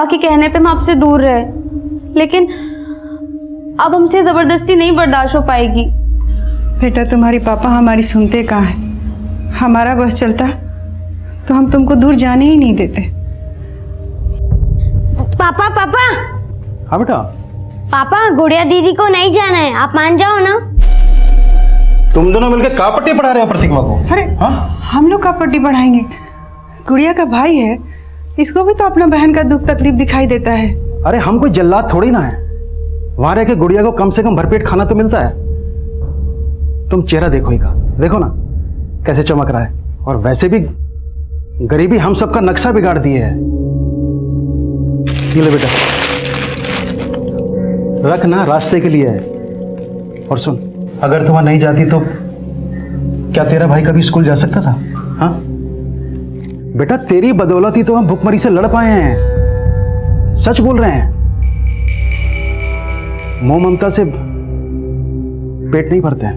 पापा के कहने पे हम आपसे दूर रहे, लेकिन अब हमसे जबरदस्ती नहीं बर्दाश्त हो पाएगी। बेटा तुम्हारी पापा हमारी सुनते कहाँ हैं? हमारा बस चलता तो हम तुमको दूर जाने ही नहीं देते। पापा पापा हाँ बेटा। पापा, गुड़िया दीदी को नहीं जाना है, आप मान जाओ ना। तुम दोनों मिलकर का पट्टी पढ़ा रहे हो प्रतिमा को? अरे हाँ? हम लोग का पट्टी बढ़ाएंगे? गुड़िया का भाई है, इसको भी तो अपना बहन का दुख तकलीफ दिखाई देता है। अरे हम कोई जल्लाद थोड़ी ना है, वहां रह के गुड़िया को कम से कम भरपेट खाना तो मिलता है। तुम चेहरा देखो ही का, देखो ना कैसे चमक रहा है। और वैसे भी गरीबी हम सबका नक्शा बिगाड़ दिए है। ये ले बेटा, रख ना, रास्ते के लिए है। और सुन, अगर तुम नहीं जाती तो क्या तेरा भाई कभी स्कूल जा सकता था? हाँ बेटा, तेरी बदौलत ही तो हम भूखमरी से लड़ पाए हैं। सच बोल रहे हैं। मोह ममता से पेट नहीं भरते हैं।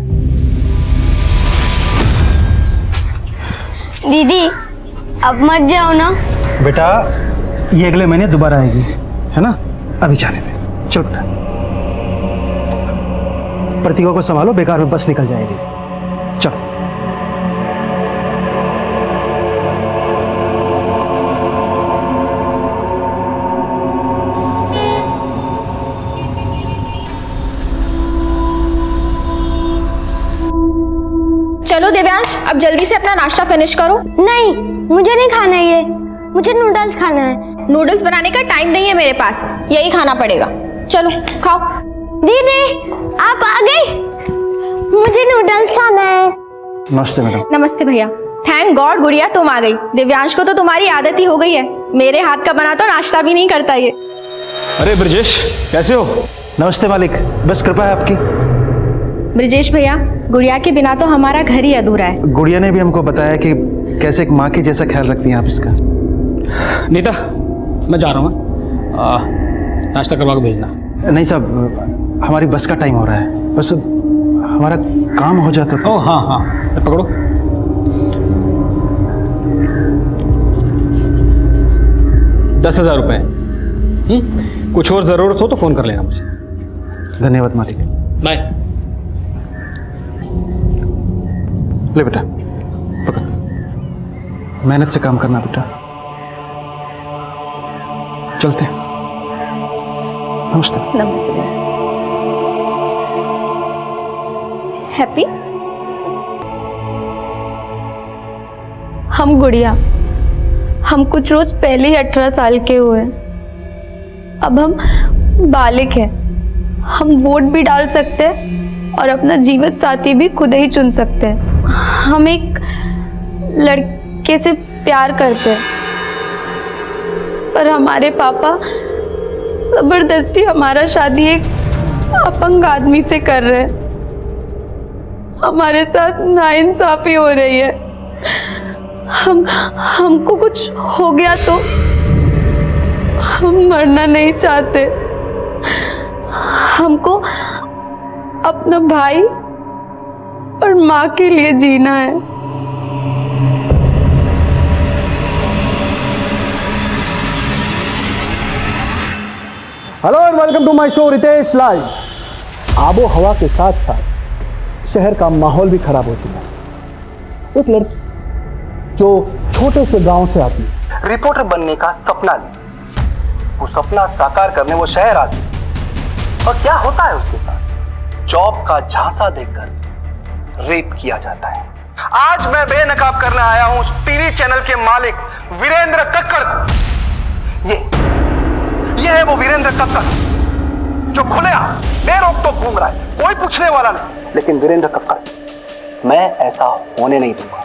दीदी अब मत जाओ ना। बेटा ये अगले महीने दोबारा आएगी, है ना? अभी जाने दे, चल बेटा। प्रतिभा को संभालो, बेकार में बस निकल जाएगी। चलो। चलो दिव्यांश, अब जल्दी से अपना नाश्ता फिनिश करो। नहीं, मुझे नहीं खाना है ये, मुझे नूडल्स खाना है। नूडल्स बनाने का टाइम नहीं है मेरे पास, यही खाना पड़ेगा। चलो खाओ। दीदी आप आ गई, मुझे नूडल्स खाना है। नमस्ते मैडम। नमस्ते भैया। थैंक गॉड गुड़िया तुम आ गई। दिव्यांश को तो तुम्हारी आदत ही हो गई है, मेरे हाथ का बना तो नाश्ता भी नहीं करता ये। अरे ब्रजेश, कैसे हो? नमस्ते मालिक, बस कृपा है आपकी। ब्रजेश भैया, गुड़िया के बिना तो हमारा घर ही अधूरा है। गुड़िया ने भी हमको बताया कि कैसे एक माँ के जैसा ख्याल रखती हैं आप इसका। नीता, मैं जा रहा हूँ, नाश्ता करवा के भेजना। नहीं साहब, हमारी बस का टाइम हो रहा है, बस हमारा काम हो जाता तो। ओह हाँ हाँ, तो पकड़ो। ₹10,000। कुछ और ज़रूरत हो तो फ़ोन कर लेना मुझे। धन्यवाद मालिक। बाय। ले बेटा, पकड़, मेहनत से काम करना बेटा। चलते हैं। नमस्ते। नमस्ते। हैप्पी? हम गुड़िया, हम कुछ रोज पहले ही 18 साल के हुए। अब हम बालिग हैं, हम वोट भी डाल सकते हैं और अपना जीवन साथी भी खुद ही चुन सकते हैं। हम एक लड़के से प्यार करते हैं, पर हमारे पापा जबरदस्ती हमारा शादी एक अपंग आदमी से कर रहे हैं। हमारे साथ नाइंसाफी हो रही है। हमको कुछ हो गया तो हम मरना नहीं चाहते। हमको अपना भाई और माँ के लिए जीना है। Hello and welcome to my show Ritesh live. आबो हवा के साथ साथ शहर का माहौल भी खराब हो चुका है। एक लड़की जो छोटे से गांव से आती है, रिपोर्टर बनने का सपना ली, वो सपना साकार करने वो शहर आती है, और क्या होता है उसके साथ? जॉब का झांसा देकर रेप किया जाता है। आज मैं बेनकाब करने आया हूं उस टीवी चैनल के मालिक वीरेंद्र कक्कड़ को। ये है वो वीरेंद्र कक्कड़ जो खुलेआम बेरोक-टोक घूम रहा है, कोई पूछने वाला नहीं। लेकिन वीरेंद्र कक्कड़, मैं ऐसा होने नहीं दूंगा।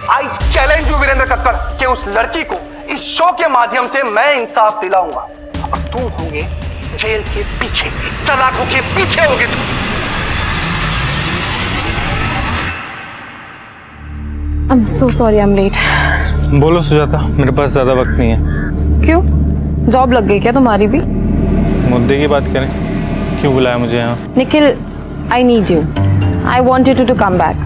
I challenge you Virendra Kakkar कि उस लड़की को इस शो के माध्यम से मैं इंसाफ दिलाऊंगा और तुम होंगे जेल के पीछे, सलाखों के पीछे होगे तुम। I'm so sorry I'm late। बोलो सुजाता, मेरे पास ज़्यादा वक्त नहीं है। क्यों? जॉब लग गई क्या तुम्हारी भी? मुद्दे की बात करें, क्यों बुलाया मुझे यहाँ? Nikhil, I need you। I want you to come back।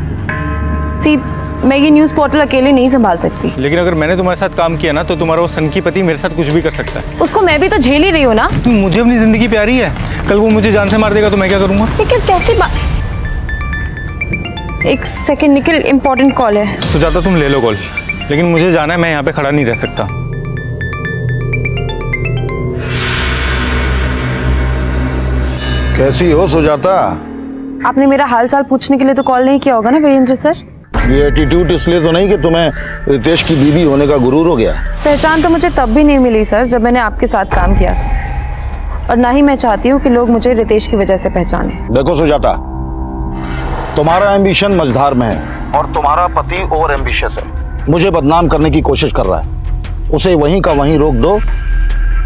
See, मैं ये न्यूज़ पोर्टल अकेले नहीं संभाल सकती। लेकिन अगर मैंने तुम्हारे साथ काम किया ना तो तुम्हारा वो सनकी पति मेरे साथ कुछ भी कर सकता है। उसको मैं भी तो झेल ही रही हूँ ना। तुम मुझे अपनी जिंदगी प्यारी है, कल वो मुझे जान से मार देगा तो मैं क्या करूंगा? लेकिन कैसी बात। एक सेकंड निखिल, इम्पोर्टेंट कॉल है। सुजाता तुम ले लो कॉल, लेकिन मुझे जाना है, मैं यहाँ पे खड़ा नहीं रह सकता। कैसी हो सुजाता? आपने मेरा हाल चाल पूछने के लिए तो कॉल नहीं किया होगा ना वीरेंद्र सर? ये एटीट्यूड इसलिए तो नहीं कि तुम्हें रितेश की बीवी होने का गुरूर हो गया? पहचान तो मुझे तब भी नहीं मिली सर जब मैंने आपके साथ काम किया था, और ना ही मैं चाहती हूँ कि लोग मुझे रितेश की वजह से पहचाने। देखो सुजाता, तुम्हारा एम्बिशन मझधार में है और तुम्हारा पति ओवर एम्बिशियस है, मुझे बदनाम करने की कोशिश कर रहा है। उसे वहीं का वहीं रोक दो,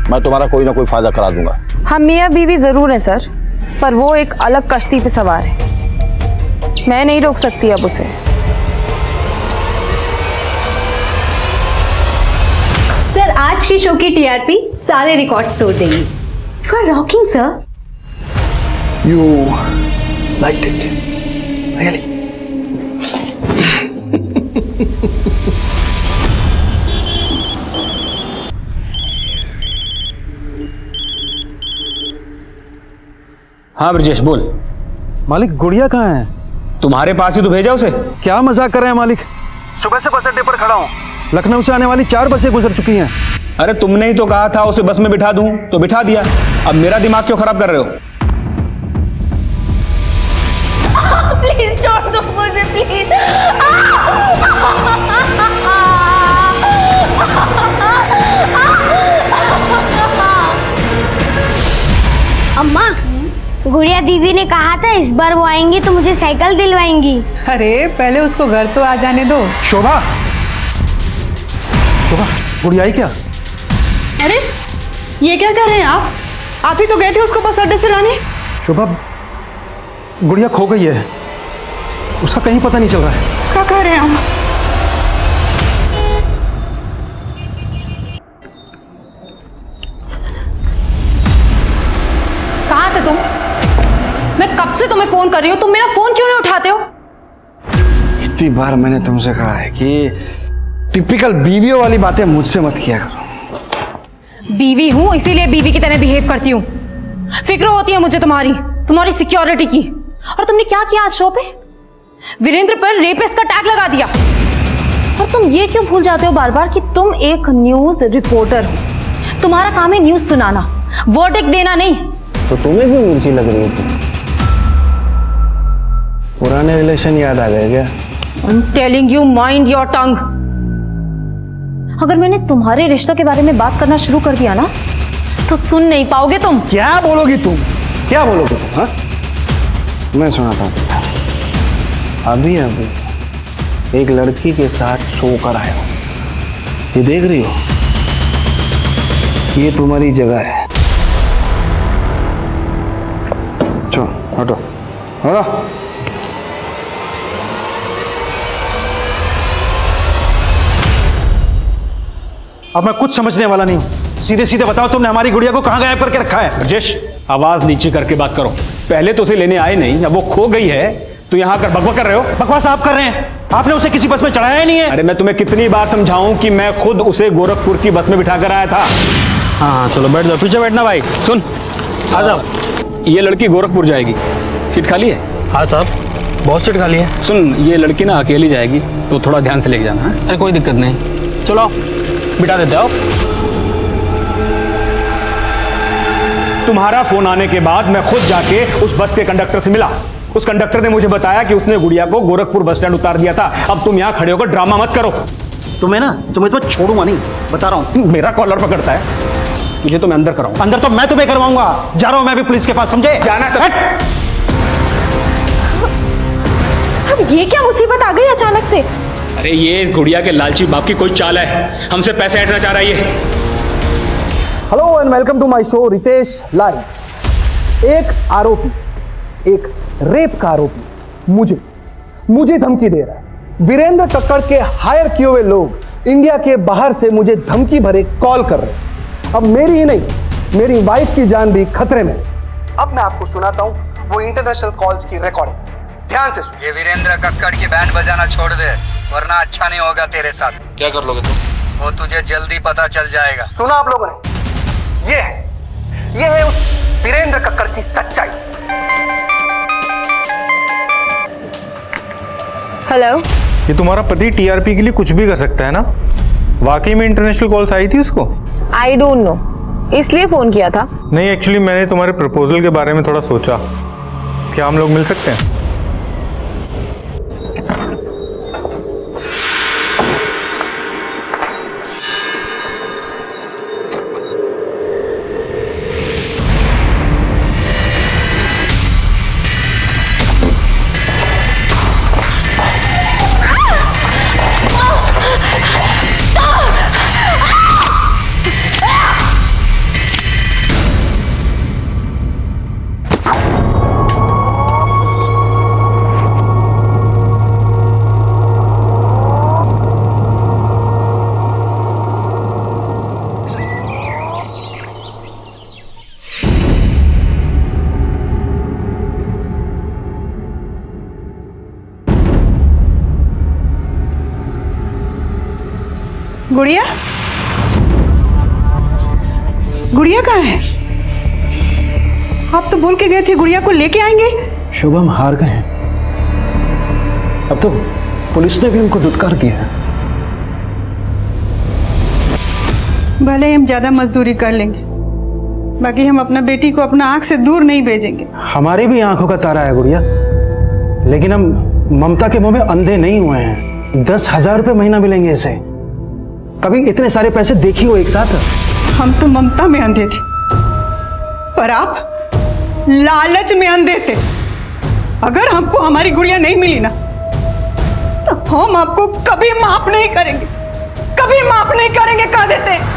मैं तुम्हारा कोई ना कोई फायदा करा दूंगा। हम मियाँ बीवी जरूर हैं सर, पर वो एक अलग कश्ती पे सवार है, मैं नहीं रोक सकती अब उसे। सर आज की शो की टीआरपी सारे रिकॉर्ड्स तोड़ देगी। You are rocking sir. You liked it, really? हाँ ब्रजेश बोल। मालिक गुड़िया कहाँ है? तुम्हारे पास ही तो भेजा उसे। क्या मजाक कर रहे हैं मालिक? सुबह से बस अड्डे पर खड़ा हूँ, लखनऊ से आने वाली 4 बसें गुजर चुकी हैं। अरे तुमने ही तो कहा था उसे बस में बिठा दूं, तो बिठा दिया। अब मेरा दिमाग क्यों खराब कर रहे हो? प्लीज छोड़ दो मुझे प्लीज। अम्मा, गुड़िया दीदी ने कहा था इस बार वो आएंगी तो मुझे साइकिल दिलवाएंगी। अरे पहले उसको घर तो आ जाने दो। शोभा, शोभा गुड़िया आई क्या? अरे ये क्या कर रहे हैं आप ही तो गए थे उसको बस अड्डे से लाने। शोभा, गुड़िया खो गई है, उसका कहीं पता नहीं चल रहा है। क्या कह रहे हैं आप? कहाँ थे तुम? मैं कब से तुम्हें फोन कर रही हूँ, तुम मेरा फोन क्यों नहीं उठाते हो? कितनी बार मैंने तुमसे कहा है कि टिपिकल बीवियों वाली बातें मुझसे मत किया करो। बीवी हूँ इसीलिए बीवी की तरह बिहेव करती हूँ। फिक्र होती है मुझे तुम्हारी सिक्योरिटी की। और तुमने क्या किया आज शो पे? वीरेंद्र पर रेपिस्ट का टैग लगा दिया। और तुम ये क्यों भूल जाते हो बार बार कि तुम एक न्यूज रिपोर्टर हो, तुम्हारा काम है न्यूज सुनाना, वर्डिक्ट देना नहीं। तो तुम्हें क्यों मिर्ची लग रही थी? पुराने रिलेशन याद आ गए क्या? I'm telling you, mind your tongue. अगर मैंने तुम्हारे रिश्तों के बारे में बात करना शुरू कर दिया ना तो सुन नहीं पाओगे तुम। क्या बोलोगी तुम? क्या बोलोगे तुम? हाँ, मैं सुनाता हूँ। अभी एक लड़की के साथ सो कर आया हूँ, ये देख रही हो? ये तुम्हारी जगह है। चलो हटो हटो। अब मैं कुछ समझने वाला नहीं हूँ, सीधे सीधे बताओ तुमने हमारी गुड़िया को कहाँ गायब करके रखा है? ब्रजेश आवाज नीचे करके बात करो। पहले तो उसे लेने आए नहीं, अब वो खो गई है तो यहाँ कर बकबक कर रहे हो। बकवास आप कर रहे हैं, आपने उसे किसी बस में चढ़ाया ही नहीं है। अरे मैं तुम्हें कितनी बार समझाऊं कि मैं खुद उसे गोरखपुर की बस में बिठा कर आया था। हाँ चलो बैठ जाओ, पीछे बैठना भाई। सुन आ जाओ। ये लड़की गोरखपुर जाएगी, सीट खाली है? हाँ साहब, बहुत सीट खाली है। सुन ये लड़की ना अकेली जाएगी तो थोड़ा ध्यान से लेके जाना है। अरे कोई दिक्कत नहीं, चलो बिठा देते हो। तुम्हारा फोन आने के बाद मैं खुद जाके उस बस के कंडक्टर से मिला। उस कंडक्टर ने मुझे बताया कि उसने गुड़िया को गोरखपुर बस स्टैंड उतार दिया था। अब तुम यहाँ खड़े होकर ड्रामा मत करो। तुम्हें तो छोड़ूंगा नहीं, बता रहा हूँ। मेरा कॉलर पकड़ता है, तुझे तो मैं अंदर कराऊंगा। अंदर तो मैं तुम्हें करवाऊंगा। जा रहा हूँ मैं भी पुलिस के पास, समझे? जाना तो अब ये क्या मुसीबत आ गई अचानक से? अरे ये इस गुड़िया के लालची बाप की कोई चाल है, हमसे पैसे ऐंठना चाह रहा है ये। Hello and welcome to my show Ritesh live. एक आरोपी, एक रेप का आरोपी मुझे धमकी दे रहा है। वीरेंद्र कक्कड़ के हायर किए हुए लोग इंडिया के बाहर से मुझे धमकी भरे कॉल कर रहे हैं। अब मेरी ही नहीं, मेरी वाइफ की जान भी खतरे में। अब मैं आपको सुनाता हूं वो इंटरनेशनल कॉल्स की रिकॉर्डिंग, ध्यान से सुनिए। ये वीरेंद्र कक्कड़ की बैंड बजाना छोड़ दे। वरना अच्छा नहीं होगा तेरे साथ। क्या कर लोगे तुम? वो तुझे जल्दी पता चल जाएगा। सुना आप लोगों ने? ये है उस वीरेंद्र कक्कड़ की सच्चाई। हेलो। ये तुम्हारा पति टीआरपी के लिए कुछ भी कर सकता है ना? वाकई में इंटरनेशनल कॉल्स आई थी उसको? आई डोंट नो, इसलिए फोन किया था। नहीं, एक्चुअली मैंने तुम्हारे प्रपोजल के बारे में थोड़ा सोचा। क्या हम लोग मिल सकते हैं? गुड़िया, गुड़िया कहाँ है? आप तो बोल के गए थे गुड़िया को लेके आएंगे। शुभम हार गए हैं। अब तो पुलिस ने भी उनको दुत्कार दिया है। भले हम ज्यादा मजदूरी कर लेंगे, बाकी हम अपना बेटी को अपना आंख से दूर नहीं भेजेंगे। हमारी भी आंखों का तारा है गुड़िया, लेकिन हम ममता के मुंह में अंधे नहीं हुए हैं। 10,000 रुपये महीना मिलेंगे इसे। कभी इतने सारे पैसे देखी हो एक साथ? हम तो ममता में अंधे थे, पर आप लालच में अंधे थे। अगर हमको हमारी गुड़िया नहीं मिली ना, तो हम आपको कभी माफ नहीं करेंगे, कभी माफ नहीं करेंगे, कह देते हैं।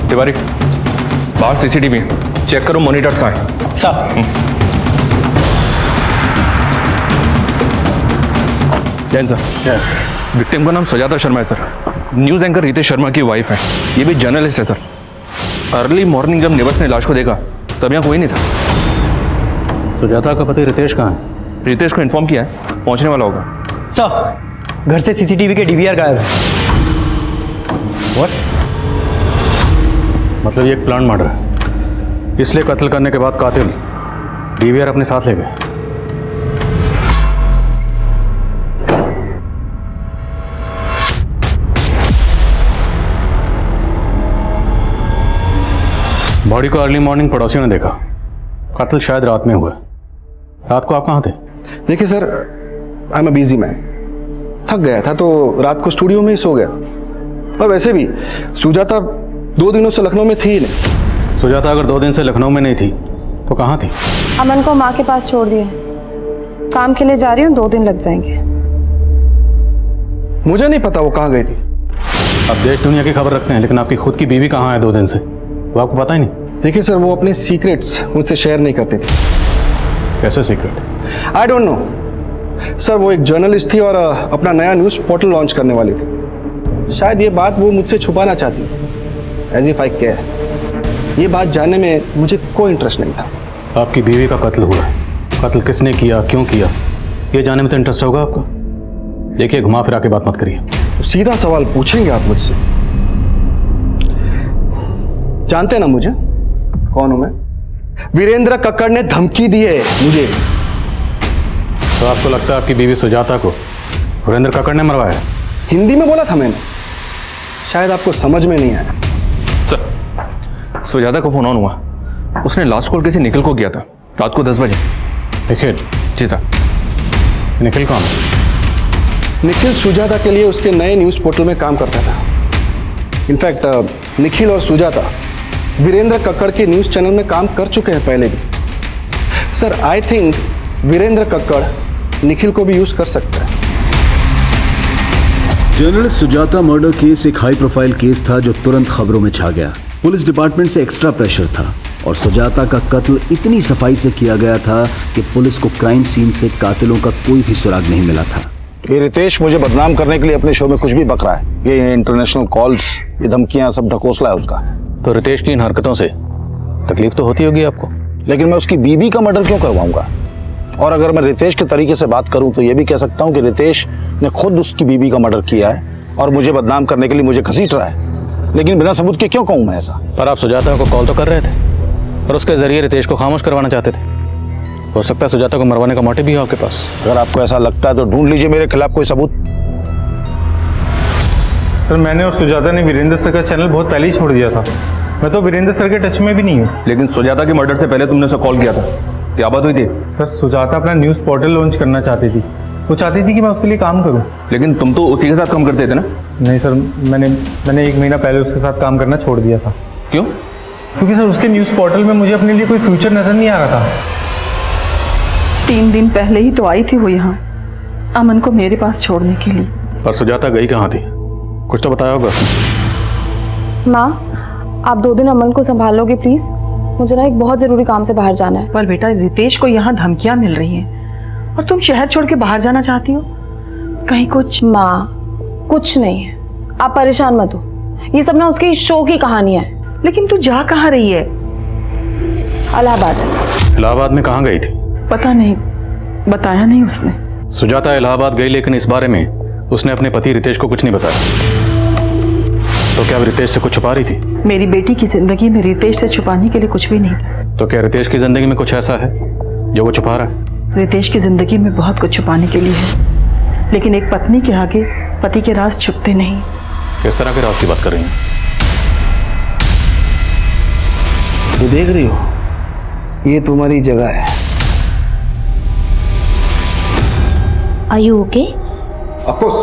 तिवारी, बाहर सीसीटीवी चेक करो, मॉनिटर्स कहाँ हैं? साहब। जैन सर, विक्टिम का नाम सुजाता शर्मा है sir. News anchor Ritesh Sharma की वाइफ है। ये भी जर्नलिस्ट है सर। अर्ली मॉर्निंग जब नेबर्स ने लाश को देखा तब यहाँ कोई नहीं था। सुजाता का पति रितेश कहाँ है? रितेश को इन्फॉर्म किया है, पहुँचने वाला होगा। सर, घर से सीसीटीवी के डीवीआर गायब है। What? मतलब ये एक प्लान मर्डर है, इसलिए कत्ल करने के बाद कातिल डीवीआर अपने साथ ले गए। बॉडी को अर्ली मॉर्निंग पड़ोसियों ने देखा। कत्ल शायद रात में हुआ। रात को आप कहाँ थे? देखिए sir, I am a busy man. थक गया था तो रात को स्टूडियो में ही सो गया। और वैसे भी सुजाता 2 दिनों से लखनऊ में थी ही नहीं। सुजाता अगर 2 दिन से लखनऊ में नहीं थी तो कहाँ थी? अमन को माँ के पास छोड़ दिया, काम के लिए जा रही हूँ, 2 दिन लग जाएंगे। मुझे नहीं पता वो कहाँ गई थी। अब देश दुनिया की खबर रखते हैं, लेकिन आपकी खुद की बीवी कहाँ है 2 दिन से, वो आपको पता ही नहीं? देखिए सर, वो अपने सीक्रेट्स मुझसे शेयर नहीं करती थी। कैसे secret? I don't know sir. वो एक जर्नलिस्ट थी और अपना नया न्यूज़ पोर्टल लॉन्च करने वाली थी। शायद ये बात वो मुझसे छुपाना चाहती, एज इफ आई केयर। ये बात जानने में मुझे कोई इंटरेस्ट नहीं था। आपकी बीवी का कत्ल हुआ है, कत्ल किसने किया, क्यों किया, ये जानने में तो इंटरेस्ट होगा आपको। देखिए, घुमा फिरा के बात मत करिए। तो सीधा सवाल पूछेंगे आप मुझसे? जानते ना मुझे कौन हूं मैं? वीरेंद्र कक्कड़ ने धमकी दी है मुझे। तो आपको लगता है आपकी बीवी सुजाता को वीरेंद्र कक्कड़ ने मरवाया? हिंदी में बोला था मैंने, शायद आपको समझ में नहीं आया। सर, सुजाता को फोन ऑन हुआ, उसने लास्ट कॉल किसी निखिल को किया था रात को 10 बजे। निखिल? जी सर। निखिल कौन? निखिल सुजाता के लिए उसके नए न्यूज़ पोर्टल में काम करता था। इनफैक्ट निखिल और सुजाता वीरेंद्र कक्कड़ के न्यूज़ चैनल में काम कर चुके हैं पहले भी। Sir, I think Virendra Kakkar Nikhil को भी यूज़ कर सकता है। जर्नलिस्ट सुजाता मर्डर केस एक हाई प्रोफाइल केस था जो तुरंत खबरों में छा गया। पुलिस डिपार्टमेंट से एक्स्ट्रा प्रेशर था और सुजाता का कत्ल इतनी सफाई से किया गया था कि पुलिस को क्राइम सीन से कातिलों का कोई भी सुराग नहीं मिला था। ये रितेश मुझे बदनाम करने के लिए अपने शो में कुछ भी बक रहा है। ये इंटरनेशनल कॉल्स, ये धमकियां सब ढकोसला है उसका। तो रितेश की इन हरकतों से तकलीफ तो होती होगी आपको, लेकिन मैं उसकी बीवी का मर्डर क्यों करवाऊंगा? और अगर मैं रितेश के तरीके से बात करूं तो ये भी कह सकता हूं कि रितेश ने खुद उसकी बीवी का मर्डर किया है और मुझे बदनाम करने के लिए मुझे घसीट रहा है। लेकिन बिना सबूत के क्यों कहूं मैं ऐसा? पर आप सुजाता को कॉल तो कर रहे थे और उसके जरिए रितेश को खामोश करवाना चाहते थे। हो सकता है सुजाता को मरवाने का मोटिव भी हो आपके पास। अगर आपको ऐसा लगता है तो ढूंढ लीजिए मेरे खिलाफ कोई सबूत। सर मैंने और सुजाता ने वीरेंद्र सर का चैनल बहुत पहले ही छोड़ दिया था। मैं तो वीरेंद्र सर के टच में भी नहीं हूँ। लेकिन सुजाता के मर्डर से पहले तुमने उसे कॉल किया था, क्या बात हुई थी? सर सुजाता अपना न्यूज़ पोर्टल लॉन्च करना चाहती थी। वो चाहती थी कि मैं उसके लिए काम करूं। लेकिन तुम तो उसी के साथ काम करते थे ना? नहीं सर, मैंने 1 महीना पहले उसके साथ काम करना छोड़ दिया था। क्यों? क्योंकि सर उसके न्यूज़ पोर्टल में मुझे अपने लिए कोई फ्यूचर नजर नहीं आ रहा था। 3 दिन पहले ही तो आई थी वो यहाँ अमन को मेरे पास छोड़ने के लिए। और सुजाता गई कहाँ थी? कुछ तो बताया होगा। माँ, आप 2 दिन अमन को संभालोगे प्लीज? मुझे ना एक बहुत जरूरी काम से बाहर जाना है। पर बेटा रितेश को यहाँ धमकियां मिल रही हैं और तुम शहर छोड़ के बाहर जाना चाहती हो? कहीं कुछ? माँ, कुछ नहीं है, आप परेशान मत हो। ये सब ना उसकी शो की कहानी है। लेकिन तू जा कहाँ रही है? इलाहाबाद। इलाहाबाद में कहाँ गई थी? पता नहीं, बताया नहीं उसने। सुजाता इलाहाबाद गई, लेकिन इस बारे में उसने अपने पति रितेश को कुछ नहीं बताया। तो क्या वो रितेश से कुछ छुपा रही थी? मेरी बेटी की जिंदगी में रितेश से छुपाने के लिए कुछ भी नहीं था। तो क्या रितेश की जिंदगी में कुछ ऐसा है जो वो छुपा रहा है? रितेश की जिंदगी में बहुत कुछ छुपाने के लिए है, लेकिन एक पत्नी के आगे पति के राज छुपते नहीं। किस तरह के राज की बात कर रही हैं? ये देख रही हो, ये तुम्हारी जगह है। Are you okay? Of course,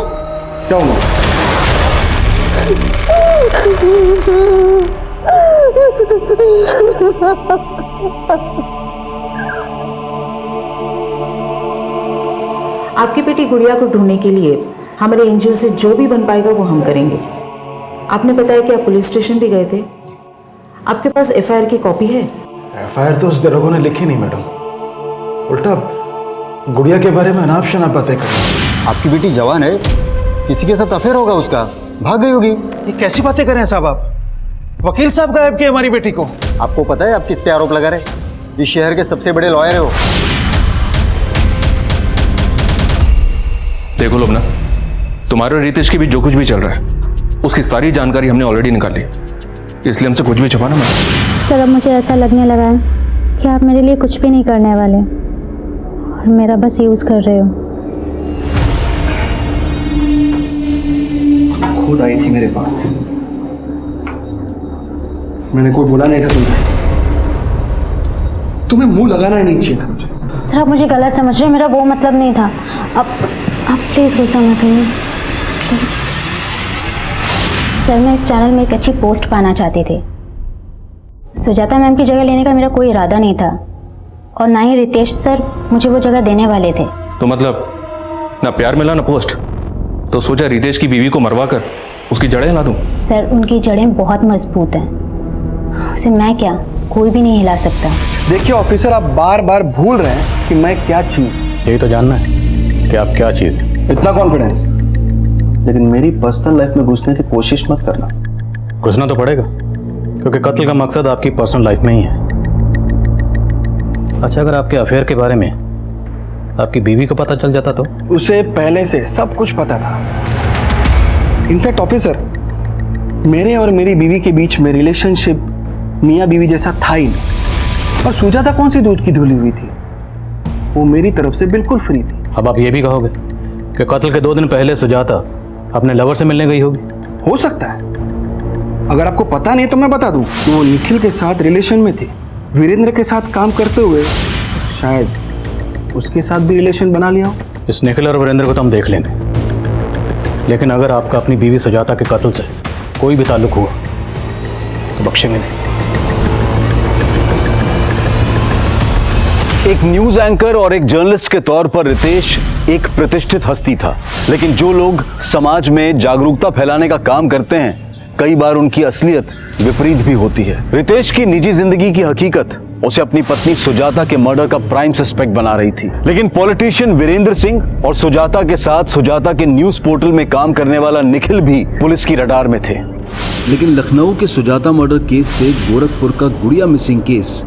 क्या हुआ? आपकी बेटी गुड़िया को ढूंढने के लिए हमारे एनजीओ से जो भी बन पाएगा वो हम करेंगे। आपने बताया कि आप पुलिस स्टेशन भी गए थे। आपके पास एफआईआर की कॉपी है? एफआईआर तो उस दरोगा ने लिखी नहीं मैडम, उल्टा गुड़िया के बारे में अनाप शनाप बातें कर रही है। आपकी बेटी जवान है, किसी के साथ अफेयर होगा उसका, भाग गई होगी। ये कैसी बातें कर रहे हैं साहब आप? वकील साहब गायब किए हमारी बेटी को। आपको पता है आप किस पे आरोप लगा रहे? इस शहर के सबसे बड़े लॉयर है वो। देखो लोग ना, तुम्हारे और रितेश के बीच जो कुछ भी चल रहा है उसकी सारी जानकारी हमने ऑलरेडी निकाली, इसलिए हमसे कुछ भी छुपाना मत। सर अब मुझे ऐसा लगने लगा है कि आप मेरे लिए कुछ भी नहीं करने वाले और मेरा बस यूज़ कर रहे हो। खुद आई थी मेरे पास, मैंने कोई बोला नहीं था तुम्हें मुंह लगाना ही नहीं चाहिए था मुझे। सर आप मुझे गलत समझ रहे हैं, मेरा वो मतलब नहीं था। अब आप प्लीज़ गुस्सा मत करिए। सर मैं इस चैनल में एक अच्छी पोस्ट पाना चाहती थी। सुजाता मैम की जगह लेने का मेरा कोई इरादा नहीं था और ना ही रितेश सर मुझे वो जगह देने वाले थे। तो मतलब ना प्यार मिला ना पोस्ट, तो सोचा रितेश की बीवी को मरवा कर उसकी जड़ें हिला दूं। सर उनकी जड़ें बहुत मजबूत हैं, उसे मैं क्या कोई भी नहीं हिला सकता। देखिए ऑफिसर, आप बार बार भूल रहे हैं कि मैं क्या चीज। यही तो जानना है कि आप क्या चीज है। इतना कॉन्फिडेंस, लेकिन मेरी पर्सनल लाइफ में घुसने की कोशिश मत करना। घुसना तो पड़ेगा क्योंकि कत्ल का मकसद आपकी पर्सनल लाइफ में ही है। अच्छा, अगर आपके अफेयर के बारे में आपकी बीवी को पता चल जाता तो? उसे पहले से सब कुछ पता था। इनफैक्ट ऑफिसर, मेरे और मेरी बीवी के बीच में रिलेशनशिप मियाँ बीवी जैसा था ही नहीं। और सुजाता कौन सी दूध की धुली हुई थी, वो मेरी तरफ से बिल्कुल फ्री थी। अब आप ये भी कहोगे कि कत्ल के 2 दिन पहले सुजाता अपने लवर से मिलने गई होगी? हो सकता है। अगर आपको पता नहीं तो मैं बता दूं कि वो निखिल के साथ रिलेशन में थी। वीरेंद्र के साथ काम करते हुए शायद उसके साथ भी रिलेशन बना लिया हो। इस निखिल और वीरेंद्र को तो हम देख लेंगे, लेकिन अगर आपका अपनी बीवी सुजाता के कत्ल से कोई भी ताल्लुक हुआ तो बख्शेंगे नहीं। एक न्यूज एंकर और एक जर्नलिस्ट के तौर पर रितेश एक प्रतिष्ठित हस्ती था, लेकिन जो लोग समाज में जागरूकता फैलाने का काम करते हैं कई बार उनकी असलियत विपरीत भी होती है। रितेश की निजी जिंदगी की हकीकत उसे अपनी पत्नी सुजाता के मर्डर का प्राइम सस्पेक्ट बना रही थी। लेकिन पॉलिटिशियन वीरेंद्र सिंह और सुजाता के साथ सुजाता के न्यूज पोर्टल में काम करने वाला निखिल भी पुलिस की रडार में थे। लेकिन लखनऊ के सुजाता मर्डर केस से गोरखपुर का गुड़िया मिसिंग केस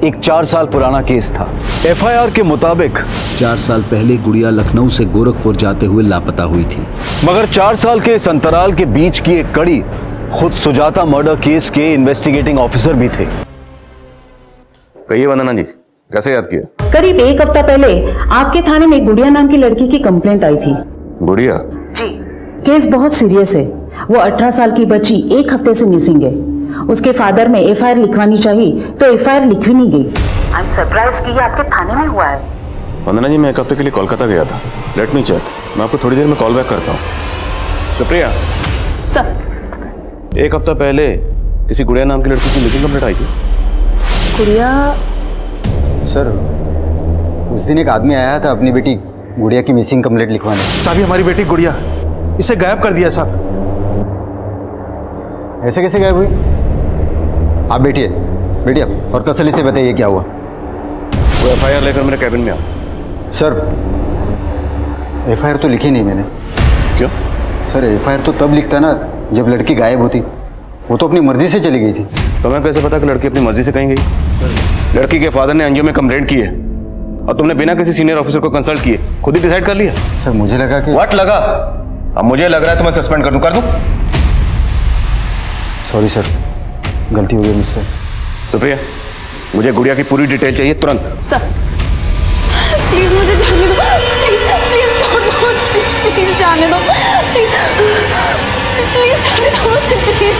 एक 4 साल पुराना केस था। एफआईआर के मुताबिक 4 साल पहले गुड़िया लखनऊ से गोरखपुर जाते हुए लापता हुई थी, मगर 4 साल के इस अंतराल के बीच की एक कड़ी खुद सुजाता मर्डर केस के इन्वेस्टिगेटिंग ऑफिसर भी थे। कहिए वंदना जी, कैसे याद किया? करीब 1 हफ्ता पहले आपके थाने में गुड़िया नाम की लड़की की कंप्लेंट आई थी। गुड़िया? जी। केस बहुत सीरियस है। वो 18 साल की बच्ची 1 हफ्ते से मिसिंग है। उसके फादर में एफआईआर लिखवानी चाहिए तो एफआईआर लिखवी नहीं गई। आई एम सरप्राइज कि ये आपके थाने में हुआ है। वंदना जी, मैं 1 हफ्ते के लिए कोलकाता गया था। लेट मी चेक, मैं आपको थोड़ी देर में कॉल बैक करता हूँ। सुप्रिया सर। 1 हफ्ता पहले किसी गुड़िया नाम की लड़की की मिसिंग कंप्लेंट आई थी। गुड़िया? सर, उस दिन एक आदमी आया था अपनी बेटी गुड़िया की मिसिंग कंप्लेंट लिखवाने। साहब, ये हमारी बेटी गुड़िया, इसे गायब कर दिया साहब। ऐसे कैसे गायब हुई? आप बैठिए बैठिए और तसल्ली से बताइए क्या हुआ। वो एफआईआर लेकर मेरे कैबिन में आओ। सर, एफआईआर तो लिखी नहीं मैंने। क्यों? सर, एफआईआर तो तब लिखता ना जब लड़की गायब होती। वो तो अपनी मर्जी से चली गई थी। तो मैं कैसे पता कि लड़की अपनी मर्जी से कहीं गई? लड़की के फादर ने एनजीओ में कंप्लेंट की है और तुमने बिना किसी सीनियर ऑफिसर को कंसल्ट किए खुद ही डिसाइड कर लिया? सर, मुझे लगा कि व्हाट लगा? अब मुझे लग रहा है तो मैं सस्पेंड कर दूं। सॉरी सर, गलती हो गई मुझसे। सुप्रिया, मुझे गुड़िया की पूरी डिटेल चाहिए तुरंत। सर प्लीज मुझे जाने दो, प्लीज छोड़ दो मुझे, प्लीज जाने दो, प्लीज जाने दो मुझे, प्लीज।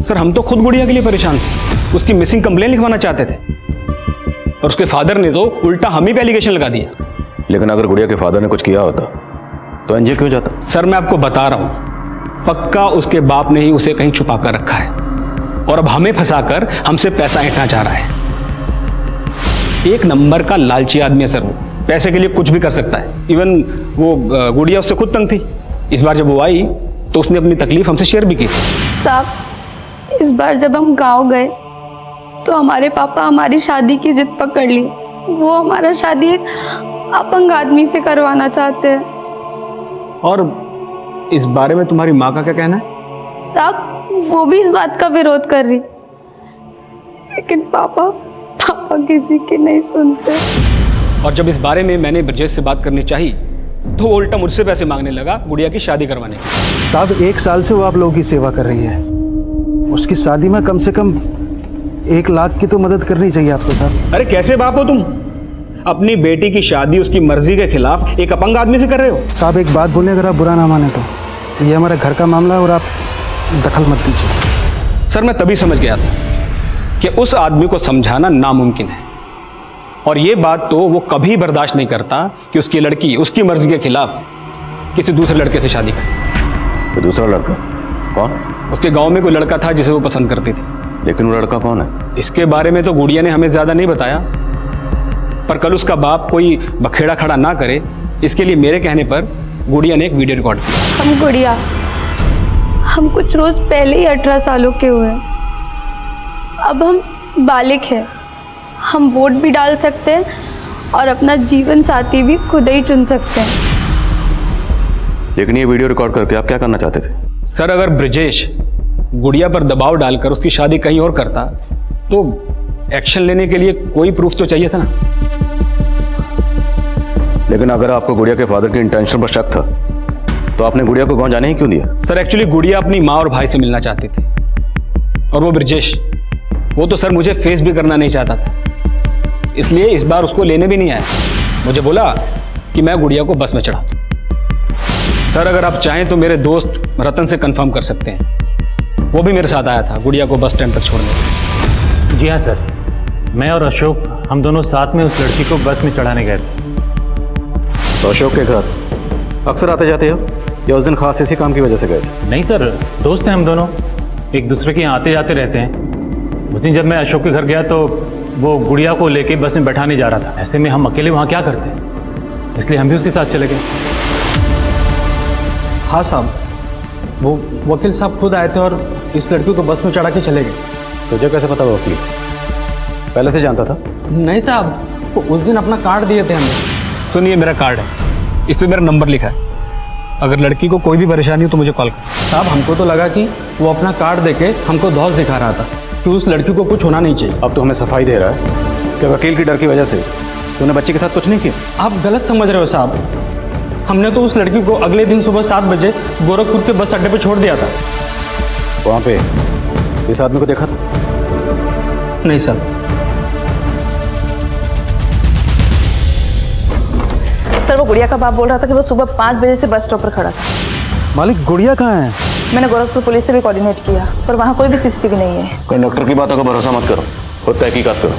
सर, हम तो खुद गुड़िया के लिए परेशान थे, उसकी मिसिंग कंप्लेन लिखवाना चाहते थे और उसके फादर ने तो उल्टा हम ही पे एलिगेशन लगा दिया। लेकिन अगर गुड़िया के फादर ने कुछ किया होता तो एनजीओ क्यों जाता? सर, मैं आपको बता रहा हूं, पक्का उसके बाप ने ही उसे कहीं छुपा कर रखा है और अब हमें फंसाकर हमसे पैसा ऐंठना चाह रहा है। एक नंबर का लालची आदमी है सर, वो पैसे के लिए कुछ भी कर सकता है। इवन वो गुड़िया उससे खुद तंग थी। इस बार जब वो आई तो उसने अपनी तकलीफ हमसे शेयर भी की थी। साहब, इस बार जब हम गांव गए तो हमारे पापा हमारी शादी की जिद पकड़ ली। वो हमारा शादी एक अपंग आदमी से करवाना चाहते हैं। और इस बारे में तुम्हारी माँ का क्या कहना है? साहब, वो भी इस बात का विरोध कर रही, लेकिन पापा किसी की नहीं सुनते। और जब इस बारे में मैंने ब्रजेश से बात करनी चाहिए तो वो उल्टा मुझसे पैसे मांगने लगा गुड़िया की शादी करवाने की। साहब, 1 साल से वो आप लोगों की सेवा कर रही है, उसकी शादी में कम से कम 1 लाख की तो मदद करनी चाहिए आपको साहब। अरे कैसे बाप हो तुम? अपनी बेटी की शादी उसकी मर्जी के खिलाफ एक अपंग आदमी से कर रहे हो। साहब, एक बात बोले, अगर आप बुरा ना माने तो ये हमारे घर का मामला है और आप दखल मत दीजिए। सर, मैं तभी समझ गया था कि उस आदमी को समझाना नामुमकिन है और ये बात तो वो कभी बर्दाश्त नहीं करता कि उसकी लड़की उसकी मर्जी के खिलाफ किसी दूसरे लड़के से शादी करे। तो दूसरा लड़का कौन? उसके गांव में कोई लड़का था जिसे वो पसंद करती थी। लेकिन वो लड़का कौन है? इसके बारे में तो गुड़िया ने हमें ज्यादा नहीं बताया, पर कल उसका बाप कोई बखेड़ा खड़ा ना करे इसके लिए मेरे कहने पर गुड़िया ने एक वीडियो रिकॉर्ड किया। हम गुड़िया, हम कुछ रोज पहले ही 18 सालों के हुए। अब हम बालिग हैं, हम वोट भी डाल सकते हैं और अपना जीवन साथी भी खुद ही चुन सकते हैं। लेकिन ये वीडियो रिकॉर्ड करके आप क्या करना चाहते थे? सर, अगर ब्रजेश गुड़िया पर दबाव डालकर उसकी शादी कहीं और करता तो एक्शन लेने के लिए कोई प्रूफ तो चाहिए था ना। लेकिन अगर आपको गुड़िया के फादर के इंटेंशन पर शक था तो आपने गुड़िया को गांव जाने ही क्यों दिया? सर, एक्चुअली गुड़िया अपनी माँ और भाई से मिलना चाहती थी और वो ब्रजेश, वो तो सर मुझे फेस भी करना नहीं चाहता था, इसलिए इस बार उसको लेने भी नहीं आया। मुझे बोला कि मैं गुड़िया को बस में चढ़ा दूं। सर, अगर आप चाहें तो मेरे दोस्त रतन से कंफर्म कर सकते हैं, वो भी मेरे साथ आया था गुड़िया को बस स्टैंड तक छोड़ने। जी हाँ सर, मैं और अशोक हम दोनों साथ में उस लड़की को बस में चढ़ाने गए थे। तो अशोक के घर अक्सर आते जाते हो या उस दिन खास इसी काम की वजह से गए थे? नहीं सर, दोस्त हैं हम दोनों, एक दूसरे के यहाँ आते जाते रहते हैं। उस दिन जब मैं अशोक के घर गया तो वो गुड़िया को लेके बस में बैठा नहीं जा रहा था। ऐसे में हम अकेले वहाँ क्या करते, इसलिए हम भी उसके साथ चले गए। हाँ साहब, वो वकील साहब खुद आए थे और इस लड़की को बस में चढ़ा के चले गए। तुझे कैसे पता वो वकील पहले से जानता था? नहीं साहब, वो उस दिन अपना कार्ड दिए थे हमें। सुनिए, मेरा कार्ड है, इस पर मेरा नंबर लिखा है। अगर लड़की को कोई भी परेशानी हो तो मुझे कॉल कर। साहब, हमको तो लगा कि वो अपना कार्ड देके हमको धौस दिखा रहा था कि उस लड़की को कुछ होना नहीं चाहिए। अब तो हमें सफाई दे रहा है कि वकील की डर की वजह से तूने बच्ची के साथ कुछ नहीं किया। आप गलत समझ रहे हो साहब। हमने तो उस लड़की को अगले दिन सुबह 7 बजे गोरखपुर के बस अड्डे पे छोड़ दिया था। वहाँ पे इस आदमी को देखा था? नहीं सर। सर, वो गुड़िया का बाप बोल रहा था कि वो सुबह 5 बजे से बस स्टॉप पर खड़ा था। मालिक, गुड़िया कहाँ है? मैंने गोरखपुर पुलिस से भी कोऑर्डिनेट किया, पर वहाँ कोई भी सीसीटीवी नहीं है। कंडक्टर की बातों का भरोसा मत करो, खुद तहकीकात करो।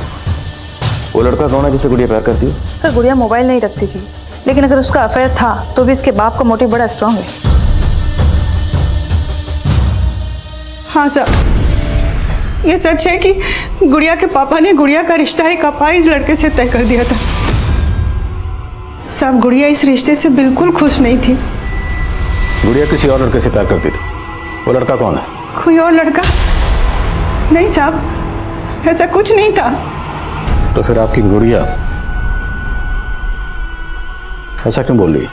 वो लड़का कौन है जिससे गुड़िया प्यार करती है? सर, गुड़िया मोबाइल नहीं रखती थी, लेकिन अगर उसका अफेयर था तो भी इसके बाप का मोटिव बड़ा स्ट्रांग है। हाँ सर, ये सच है कि गुड़िया के पापा ने गुड़िया का रिश्ता एक अपाहिज लड़के से तय कर दिया था। सब गुड़िया इस रिश्ते से बिल्कुल खुश नहीं थी। गुड़िया किसी और लड़के से प्यार करती थी। वो लड़का कौन है? कोई और लड़का नहीं साहब, ऐसा कुछ नहीं था। तो फिर आपकी गुड़िया ऐसा क्यों बोल रही है?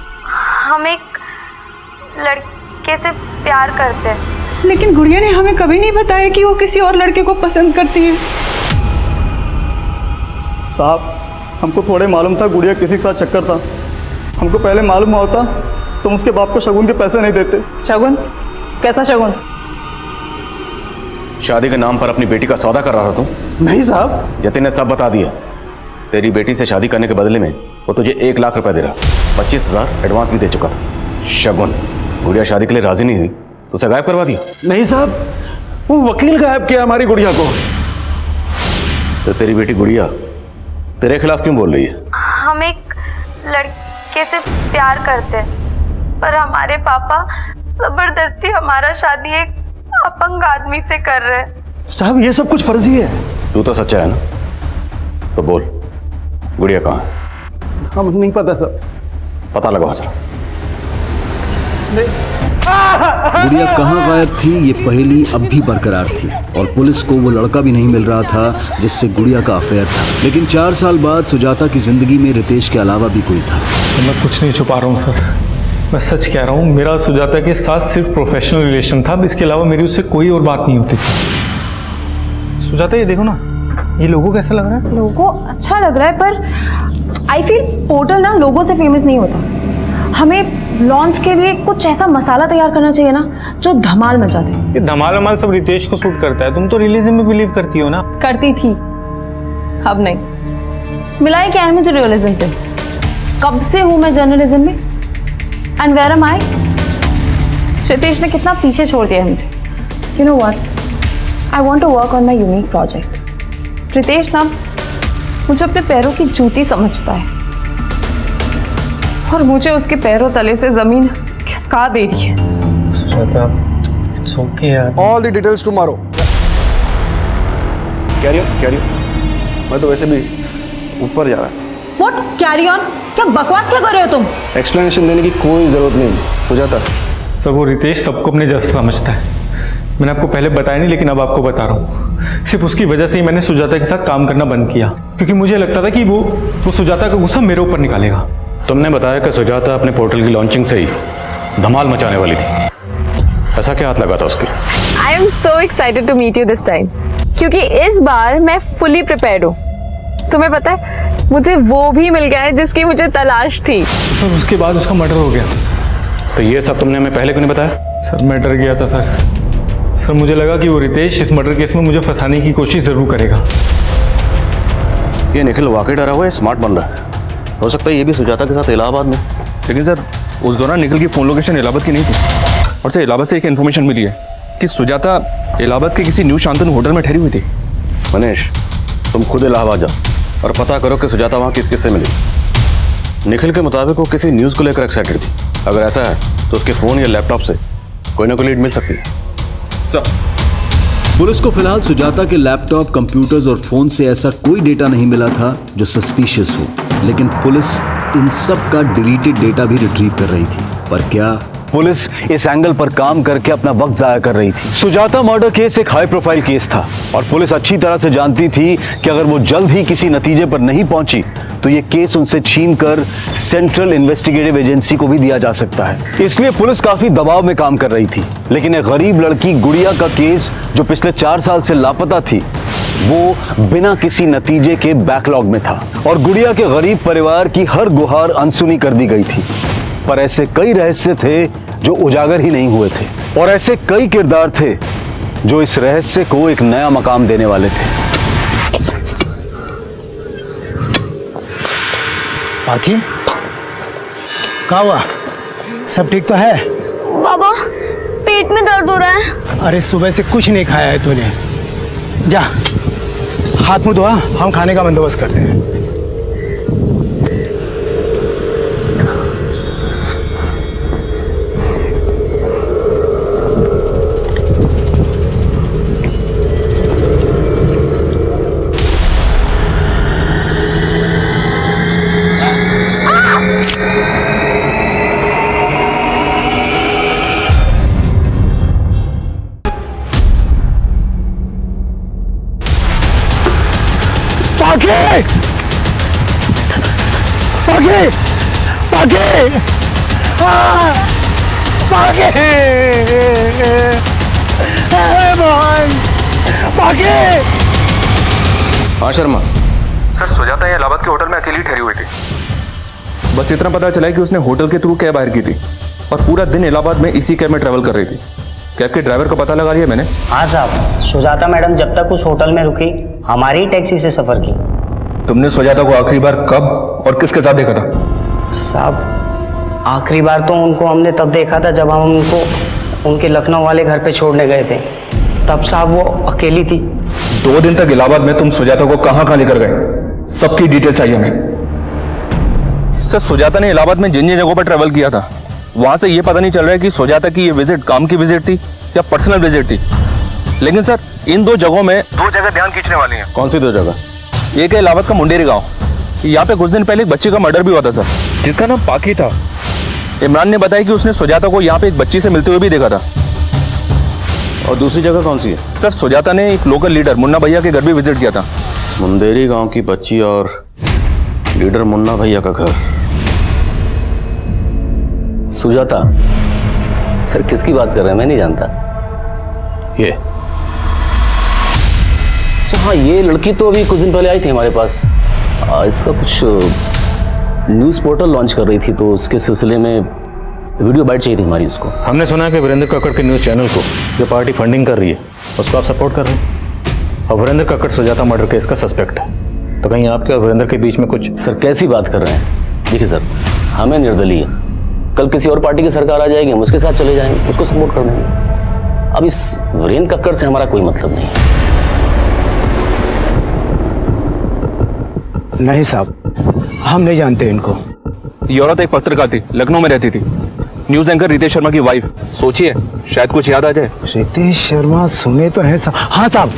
हम एक लड़के से प्यार करते हैं। लेकिन गुड़िया ने हमें कभी नहीं बताया कि वो किसी और लड़के को पसंद करती है। साहब, हमको थोड़े मालूम था गुड़िया किसी के साथ चक्कर था। हमको पहले मालूम होता तुम उसके बाप को शगुन के पैसे नहीं देते। शगुन? कैसा शगुन? शादी के नाम पर अपनी बेटी का सौदा कर रहा था तुम? नहीं साहब। जतिन ने सब बता दिया। तेरी बेटी से शादी करने के बदले में वो तुझे 1 लाख रुपए दे रहा, 25,000 एडवांस भी दे चुका था। शगुन, गुड़िया शादी के लिए राजी नहीं हुई तो उसे गायब करवा दिया। नहीं साहब, वो वकील गायब किया हमारी गुड़िया को। तो तेरी बेटी गुड़िया तेरे खिलाफ क्यों बोल रही है? हम एक लड़के से प्यार करते हैं, पर हमारे पापा जबरदस्ती हमारा शादी एक अपंग आदमी से कर रहे हैं। साहब, ये सब कुछ फर्जी है। तू तो सच्चा है ना? तो बोल, गुड़िया कहाँ है? हम नहीं पता सर। पता लगाओ जरा। गुड़िया कहाँ गायब थी, ये पहेली अब भी बरकरार थी और पुलिस को वो लड़का भी नहीं मिल रहा था जिससे गुड़िया का अफेयर था। लेकिन 4 साल बाद सुजाता की जिंदगी में रितेश के अलावा भी कोई था। मैं कुछ नहीं छुपा रहा हूँ सर, मैं सच कह रहा हूँ। मेरा सुजाता के साथ सिर्फ प्रोफेशनल रिलेशन था, इसके अलावा मेरी उससे कोई और बात नहीं होती थी। सुजाता, ये देखो ना, ये लोगो कैसा लग रहा है? लोगो अच्छा लग रहा है, पर आई फील पोर्टल ना लोगो से फेमस नहीं होता। हमें लॉन्च के लिए कुछ ऐसा मसाला तैयार करना चाहिए ना जो धमाल मचा दे। ये धमाल वमाल सब रितेश को सूट करता है। तुम तो रियलिज्म में बिलीव करती हो ना? करती थी, अब नहीं। मिलाए क्या है मुझे रियलिज्म से? कब से हूं मैं जर्नलिज्म में? And where am I? Ritesh ने कितना पीछे छोड़ दिया है मुझे। You know what, I want to work on my unique project. Ritesh ना मुझे अपने पैरों की जूती समझता है और मुझे उसके पैरों तले से जमीन खिसका दे रही है। सुजाता, इट्स ओके यार। All the details tomorrow. Carry on. मैं तो वैसे भी ऊपर जा रहा था। What carry on? क्या बकवास क्या कर रहे हो तुम? एक्सप्लेनेशन देने की कोई जरूरत नहीं सुजाता। सर, वो रितेश सबको अपने जैसा समझता है। मैंने आपको पहले बताया नहीं, लेकिन अब आपको बता रहा हूँ। सिर्फ उसकी वजह से ही मैंने सुजाता के साथ काम करना बंद किया, क्योंकि मुझे लगता था कि वो सुजाता का गुस्सा मेरे ऊपर निकालेगा। तुमने बताया कि सुजाता अपने पोर्टल की लॉन्चिंग से ही धमाल मचाने वाली थी। ऐसा क्या हाथ लगा था उसके? I am so excited to meet you this time, क्योंकि इस बार मैं फुली प्रिपेयर्ड हूँ। तुम्हें पता है, मुझे वो भी मिल गया है जिसकी मुझे तलाश थी। सर, उसके बाद उसका मर्डर हो गया। तो ये सब तुमने हमें पहले क्यों नहीं बताया? सर, मैं डर गया था सर। मुझे लगा कि वो रितेश इस मर्डर केस में मुझे फंसाने की कोशिश जरूर करेगा। ये निखिल वाकई डरा हुआ है, स्मार्ट बन रहा है। हो सकता है ये भी सुजाता के साथ इलाहाबाद में। लेकिन सर, उस दौरान निखिल की फ़ोन लोकेशन इलाहाबाद की नहीं थी, और सर इलाहाबाद से एक इन्फॉर्मेशन मिली है कि सुजाता इलाहाबाद के किसी न्यू शांतनु होटल में ठहरी हुई थी। मनीष, तुम खुद इलाहाबाद जाओ और पता करो कि सुजाता वहाँ किस किससे मिली। निखिल के मुताबिक वो किसी न्यूज़ को लेकर एक्साइटेड थी। अगर ऐसा है तो उसके फ़ोन या लैपटॉप से कोई ना कोई लीड मिल सकती है। सर, पुलिस को फिलहाल सुजाता के लैपटॉप, कंप्यूटर्स और फोन से ऐसा कोई डेटा नहीं मिला था जो सस्पिशियस हो, लेकिन पुलिस इन सब का डिलीटेड डेटा भी रिट्रीव कर रही थी। पर क्या पुलिस इस एंगल पर काम करके अपना वक्त जाया कर रही थी? सुजाता मर्डर केस एक हाई प्रोफाइल केस था और पुलिस अच्छी तरह से जानती थी कि अगर वो जल्द ही किसी नतीजे पर नहीं पहुंची तो ये केस उनसे छीनकर सेंट्रल इन्वेस्टिगेटिव एजेंसी को भी दिया जा सकता है। इसलिए पुलिस काफी दबाव में काम कर रही थी। लेकिन एक गरीब लड़की गुड़िया का केस जो पिछले 4 साल से लापता थी, वो बिना किसी नतीजे के बैकलॉग में था और गुड़िया के गरीब परिवार की हर गुहार अनसुनी कर दी गई थी। पर ऐसे कई रहस्य थे जो उजागर ही नहीं हुए थे और ऐसे कई किरदार थे जो इस रहस्य को एक नया मकाम देने वाले थे। बाकी क्या हुआ? सब ठीक तो है? बाबा, पेट में दर्द हो रहा है। अरे सुबह से कुछ नहीं खाया है तूने। जा हाथ मुंह धोआ, हम खाने का बंदोबस्त करते हैं। हाँ शर्मा सर, सुजाता ये इलाहाबाद के होटल में अकेली ठहरी हुई थी। बस इतना पता चला कि उसने होटल के थ्रू कैब हायर की थी और पूरा दिन इलाहाबाद में इसी कैब में ट्रैवल कर रही थी। कैब के ड्राइवर का पता लगा लिया मैंने। हाँ साहब, सुजाता मैडम जब तक उस होटल में रुकी हमारी टैक्सी से सफर की। तुमने सुजाता को आखिरी बार कब और किसके साथ देखा था? साहब आखिरी बार तो उनको हमने तब देखा था जब हम उनको उनके लखनऊ वाले घर पे छोड़ने गए थे। तब साहब वो अकेली थी। 2 दिन तक इलाहाबाद में तुम सुजाता को कहाँ लेकर गए? सबकी डिटेल चाहिए हमें। सर, सुजाता ने इलाहाबाद में जिन जगहों पर ट्रैवल किया था वहां से ये पता नहीं चल रहा है कि सुजाता की ये विजिट काम की विजिट थी या पर्सनल विजिट थी। लेकिन सर, इन 2 जगहों में 2 जगह ध्यान खींचने वाली हैं। कौन सी 2 जगह? एक है इलाहाबाद का मुंडेरी गांव। यहाँ पे कुछ दिन पहले एक बच्चे का मर्डर भी हुआ था सर, जिसका नाम पाकी था। इमरान ने बताया कि उसने सुजाता को यहाँ पे एक बच्ची से मिलते हुए भी देखा था। और दूसरी जगह कौन सी है? सर, सुजाता ने एक लोकल लीडर मुन्ना भैया के घर भी विजिट किया था। मुंडेरी गांव की बच्ची और लीडर मुन्ना भैया का घर। सुजाता सर किसकी बात कर रहे हैं? मैं नहीं जानता। ये अच्छा, हाँ ये लड़की तो अभी कुछ दिन पहले आई थी हमारे पास। इसका कुछ न्यूज़ पोर्टल लॉन्च कर रही थी तो उसके सिलसिले में वीडियो बाइट चाहिए थी हमारी उसको। हमने सुना है कि वीरेंद्र कक्कड़ के न्यूज़ चैनल को जो पार्टी फंडिंग कर रही है उसको आप सपोर्ट कर रहे हैं और वीरेंद्र कक्कड़ सुजाता मर्डर केस का सस्पेक्ट है। तो कहीं आपके और वीरेंद्र के बीच में कुछ? सर कैसी बात कर रहे हैं? देखिए सर, हमें निर्दलीय, कल किसी और पार्टी की सरकार आ जाएगी, हम उसके साथ चले जाएंगे, उसको सपोर्ट कर देंगे। अब इस वीरेंद्र कक्कड़ से हमारा कोई मतलब नहीं है। नहीं साहब, हम नहीं जानते इनको। ये औरत एक पत्रकार थी, लखनऊ में रहती थी, न्यूज एंकर रितेश शर्मा की वाइफ। सोचिए शायद कुछ याद आ जाए। रितेश शर्मा सुने तो है साहब। हाँ साहब,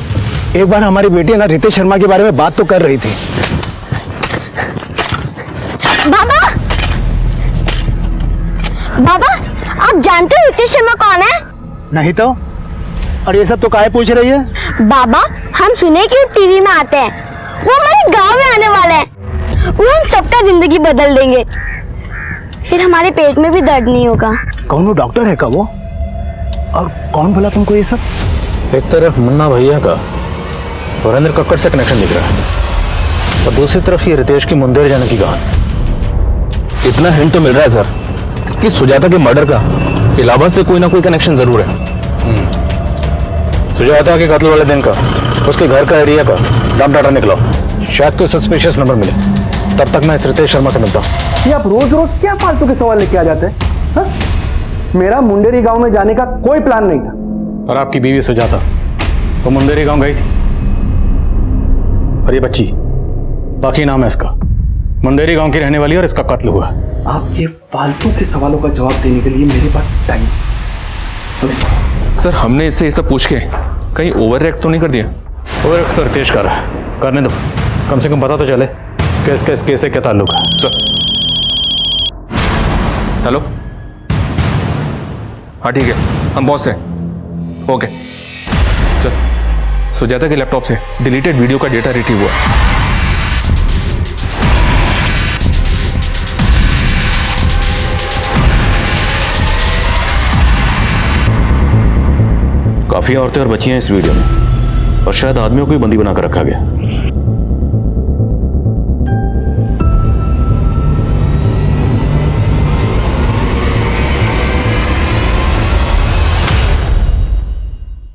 एक बार हमारी बेटी ना रितेश शर्मा के बारे में बात तो कर रही थी। बाबा, बाबा आप जानते हो रितेश शर्मा कौन है? नहीं तो। और ये सब तो काहे पूछ रही है? बाबा हम सुने कि वो टीवी में आते हैं, वो हमारे गांव में आने वाले हैं, वो हम सबका जिंदगी बदल देंगे, फिर हमारे पेट में भी दर्द नहीं होगा। कौन वो डॉक्टर है का वो? और कौन बोला तुमको ये सब? एक तरफ मुन्ना भैया का वीरेंद्र कक्कड़ से कनेक्शन दिख रहा है और दूसरी तरफ ये रितेश की मुंडेर जाने की कहानी। इतना हिंट तो मिल रहा है सर कि सुजाता के मर्डर का इलाहाबाद से कोई ना कोई कनेक्शन जरूर है। सुजाता के कत्ल वाले दिन का उसके घर का एरिया का डम डाटा निकला, शायद कोई सस्पिशियस नंबर मिले। तब तक मैं इस रितेश शर्मा से मिलता हूँ। ये आप रोज रोज क्या फालतू के सवाल लेके आ जाते हैं? हाँ? मेरा मुंडेरी गांव में जाने का कोई प्लान नहीं था। और आपकी बीवी सुजाता वो मुंडेरी गांव गई थी और ये बच्ची, बाकी नाम है इसका, मुंडेरी गांव की रहने वाली और इसका कत्ल हुआ। आप ये फालतू के सवालों का जवाब देने के लिए मेरे पास टाइम। सर हमने इससे ये सब पूछ के कहीं ओवर रिएक्ट तो नहीं कर दिया? ओवर रिएक्ट तो रितेश कर रहा है, करने दो, कम से कम पता तो चले केस से क्या ताल्लुक है। सर हेलो, हाँ ठीक है, हम बॉस हैं। ओके सर, सुजाता के लैपटॉप से डिलीटेड वीडियो का डेटा रिट्रीव हुआ। काफी औरतें और बच्चियां इस वीडियो में, और शायद आदमियों को भी बंदी बनाकर रखा गया।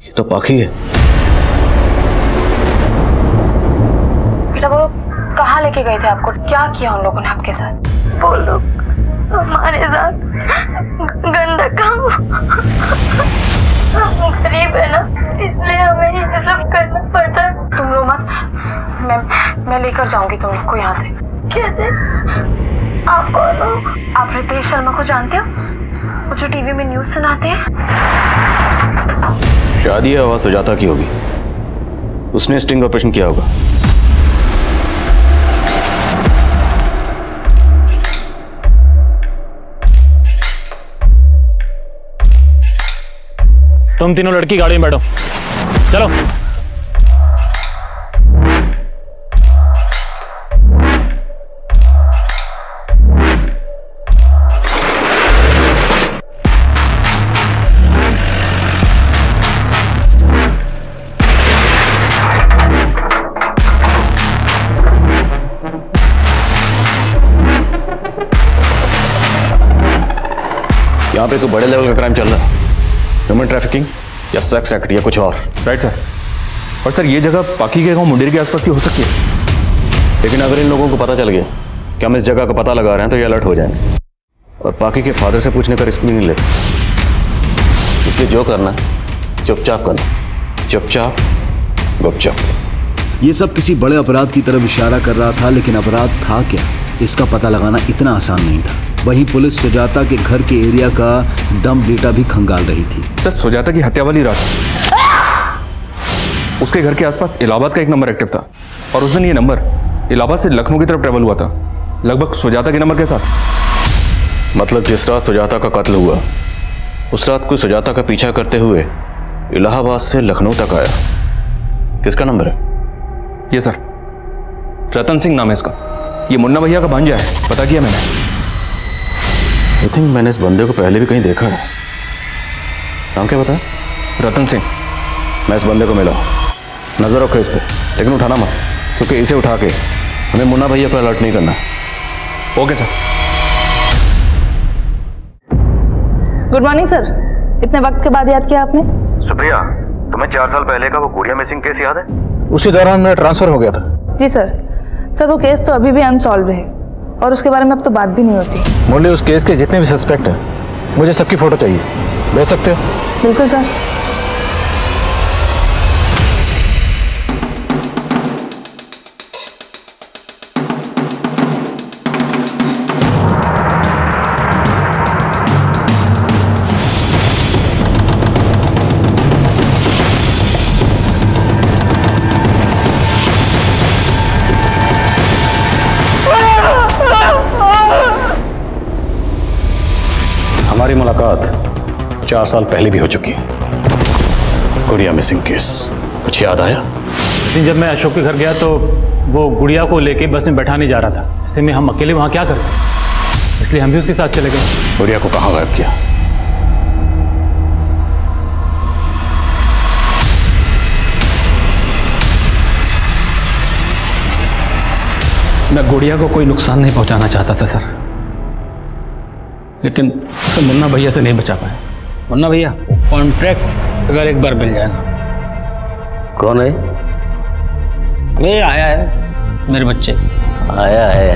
ये तो पाखी है। बेटा वो कहाँ लेके गए थे आपको? क्या किया उन लोगों ने आपके साथ? वो लोग हमारे साथ गंदा काम, हम गरीब है ना, इसलिए हमें ये सब करना पड़ता है। तुम रो मत, मैं लेकर जाऊंगी तुम लोग को यहाँ से। कैसे? आप कौन हो? आप रितेश शर्मा को जानते हो, वो जो टीवी में न्यूज सुनाते हैं? शायद ये आवाज सुजाता की होगी, उसने स्टिंग ऑपरेशन किया होगा। तुम तीनों लड़की गाड़ी में बैठो, चलो। यहाँ पे कोई बड़े लेवल का क्राइम चल रहा है, ह्यूमन ट्रैफिकिंग या सेक्स एक्ट या कुछ और। Right sir. और सर ये जगह पाकी के गांव मुंडेर के आसपास की हो सकती है, लेकिन अगर इन लोगों को पता चल गया कि हम इस जगह का पता लगा रहे हैं तो ये अलर्ट हो जाएंगे, और पाकी के फादर से पूछने का रिस्क भी नहीं ले सकते। इसलिए जो करना चुपचाप करना, चुपचाप गुपचाप। ये सब किसी बड़े अपराध की तरफ इशारा कर रहा था, लेकिन अपराध था क्या, इसका पता लगाना इतना आसान नहीं था। वहीं पुलिस सुजाता के घर के एरिया का डंप डेटा भी खंगाल रही थी। सर सुजाता की हत्या वाली रात उसके घर के आसपास इलाहाबाद का एक नंबर एक्टिव था, और उस दिन ये नंबर इलाहाबाद से लखनऊ की तरफ ट्रेवल हुआ था, लगभग सुजाता के नंबर के साथ। मतलब जिस रात सुजाता का कत्ल हुआ उस रात कोई सुजाता का पीछा करते हुए इलाहाबाद से लखनऊ तक आया। किसका नंबर है? ये सर रतन सिंह नाम है इसका, ये मुन्ना भैया का भांजा है, पता किया मैंने। आई थिंक मैंने इस बंदे को पहले भी कहीं देखा है। नाम क्या बताया? रतन सिंह। मैं इस बंदे को मिला, नजर रखो इस पे, लेकिन उठाना मत, क्योंकि इसे उठा के हमें मुन्ना भैया पर अलर्ट नहीं करना। Okay sir. Good morning sir, इतने वक्त के बाद याद किया आपने? सुप्रिया, तुम्हें 4 साल पहले का वो गुड़िया मिसिंग केस याद है? उसी दौरान मेरा ट्रांसफर हो गया था। जी सर। सर वो केस तो अभी भी अनसॉल्व है, और उसके बारे में अब तो बात भी नहीं होती। मुरली, उस केस के जितने भी सस्पेक्ट हैं मुझे सबकी फोटो चाहिए, भेज सकते हो? बिल्कुल सर। हमारी मुलाकात 4 साल पहले भी हो चुकी है। गुड़िया मिसिंग केस, कुछ याद आया? लेकिन जब मैं अशोक के घर गया तो वो गुड़िया को लेके बस में बैठा नहीं जा रहा था। ऐसे में हम अकेले वहाँ क्या करते, इसलिए हम भी उसके साथ चले गए। गुड़िया को कहाँ गायब किया? मैं गुड़िया को कोई नुकसान नहीं पहुंचाना चाहता था सर, लेकिन उसे मुन्ना भैया से नहीं बचा पाया। मुन्ना भैया, कॉन्ट्रैक्ट अगर एक बार मिल जाए ना। कौन है? ये आया है, मेरे बच्चे। आया है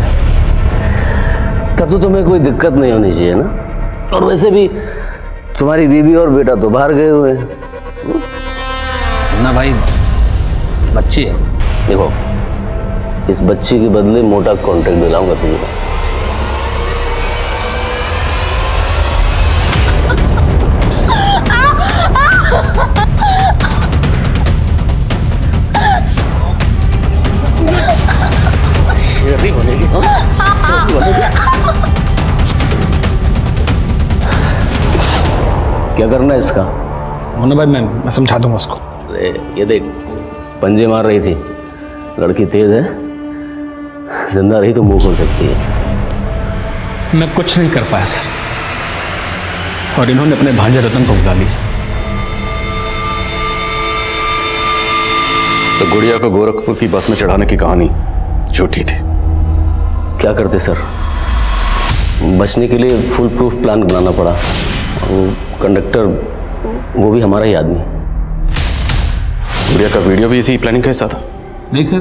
तब तो तुम्हें कोई दिक्कत नहीं होनी चाहिए ना, और वैसे भी तुम्हारी बीवी और बेटा तो बाहर गए हुए हैं। मुन्ना भाई, बच्ची है। देखो, इस बच्ची के बदले मोटा कॉन्ट्रैक्ट दिलाऊंगा तुम्हें। क्या करना है इसका? मोना भाई मैं समझा दूंगा उसको। अरे ये देख, पंजे मार रही थी, लड़की तेज है, जिंदा रही तो मुंह खोल सकती है। मैं कुछ नहीं कर पाया सर, और इन्होंने अपने भांजे रतन को बुला लिया। तो गुड़िया को गोरखपुर की बस में चढ़ाने की कहानी झूठी थी। क्या करते सर, बचने के लिए फुल प्रूफ प्लान बनाना पड़ा। कंडक्टर वो भी हमारा ही आदमी। गुड़िया का वीडियो भी इसी प्लानिंग का हिस्सा था। नहीं सर,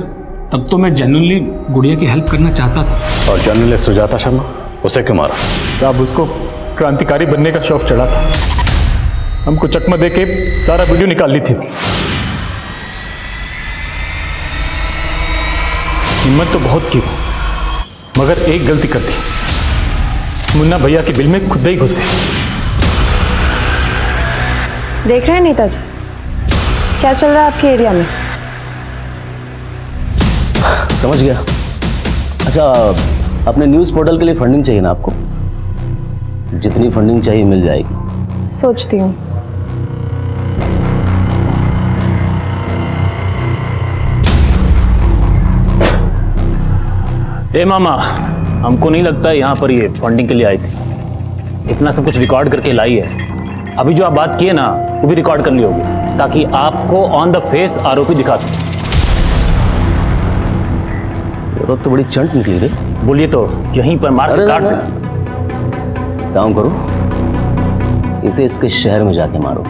तब तो मैं जेन्युइनली गुड़िया की हेल्प करना चाहता था। और जर्नलिस्ट सुजाता शर्मा, उसे क्यों मारा? साहब उसको क्रांतिकारी बनने का शौक चढ़ा था, हमको चकमा दे के सारा वीडियो निकाल ली थी। हिम्मत तो बहुत की, मगर एक गलती कर दी, मुन्ना भैया के बिल में खुद ही घुस गए। देख रहे हैं नेताजी क्या चल रहा है आपके एरिया में? समझ गया। अच्छा, अपने न्यूज़ पोर्टल के लिए फंडिंग चाहिए ना आपको? जितनी फंडिंग चाहिए मिल जाएगी। सोचती हूँ। ए मामा, हमको नहीं लगता यहाँ पर ये फंडिंग के लिए आई थी। इतना सब कुछ रिकॉर्ड करके लाई है। अभी जो आप बात किए ना, वो भी रिकॉर्ड कर ली होगी, ताकि आपको ऑन द फेस आरोपी दिखा सके। तो बड़ी चंट निकली रे। बोलिए तो यहीं पर मार के काट दें। काम करो, इसे इसके शहर में जाके मारो।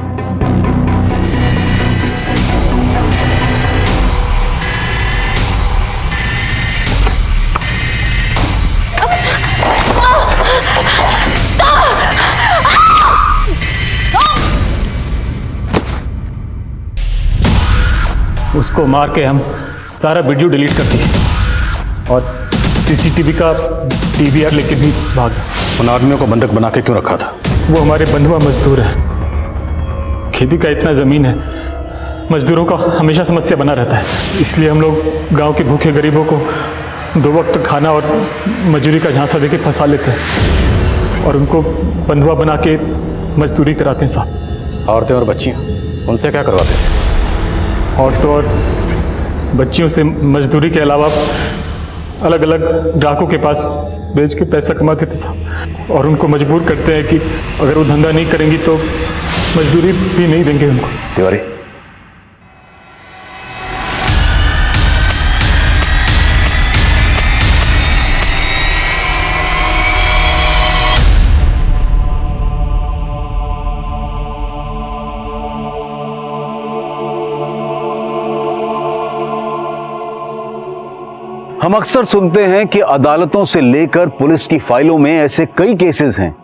उसको मार के हम सारा वीडियो डिलीट कर दिए और सीसीटीवी का डीवीआर लेके भी भाग गए। उन आदमियों को बंधक बना के क्यों रखा था? वो हमारे बंधुआ मजदूर है, खेती का इतना ज़मीन है, मजदूरों का हमेशा समस्या बना रहता है। इसलिए हम लोग गांव के भूखे गरीबों को 2 वक्त खाना और मजदूरी का झांसा देके फंसा लेते हैं और उनको बंधुआ बना के मजदूरी कराते हैं साहब। औरतें और बच्चियां, उनसे क्या करवाते थे? औरतों और बच्चियों से मजदूरी के अलावा अलग अलग ग्राहकों के पास बेच के पैसा कमाते थे साहब, और उनको मजबूर करते हैं कि अगर वो धंधा नहीं करेंगी तो मजदूरी भी नहीं देंगे उनको। तिवारी, हम अक्सर सुनते हैं कि अदालतों से लेकर पुलिस की फाइलों में ऐसे कई केसेस हैं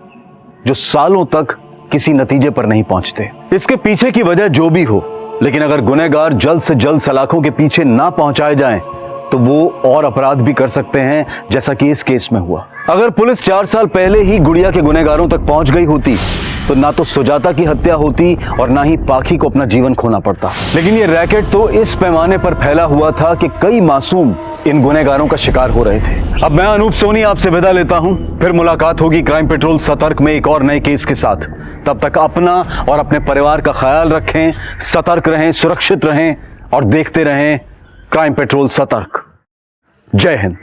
जो सालों तक किसी नतीजे पर नहीं पहुंचते। इसके पीछे की वजह जो भी हो, लेकिन अगर गुनहगार जल्द से जल्द सलाखों के पीछे ना पहुंचाए जाएं, तो वो और अपराध भी कर सकते हैं, जैसा कि इस केस में हुआ। अगर पुलिस 4 साल पहले ही गुड़िया के गुनहगारों तक पहुंच गई होती तो ना तो सुजाता की हत्या होती और ना ही पाखी को अपना जीवन खोना पड़ता। लेकिन ये रैकेट तो इस पैमाने पर फैला हुआ था कि कई मासूम इन गुनहगारों का शिकार हो रहे थे। अब मैं अनूप सोनी आपसे विदा लेता हूं, फिर मुलाकात होगी क्राइम पेट्रोल सतर्क में एक और नए केस के साथ। तब तक अपना और अपने परिवार का ख्याल रखें, सतर्क रहें, सुरक्षित रहें और देखते रहें क्राइम पेट्रोल सतर्क। जय हिंद।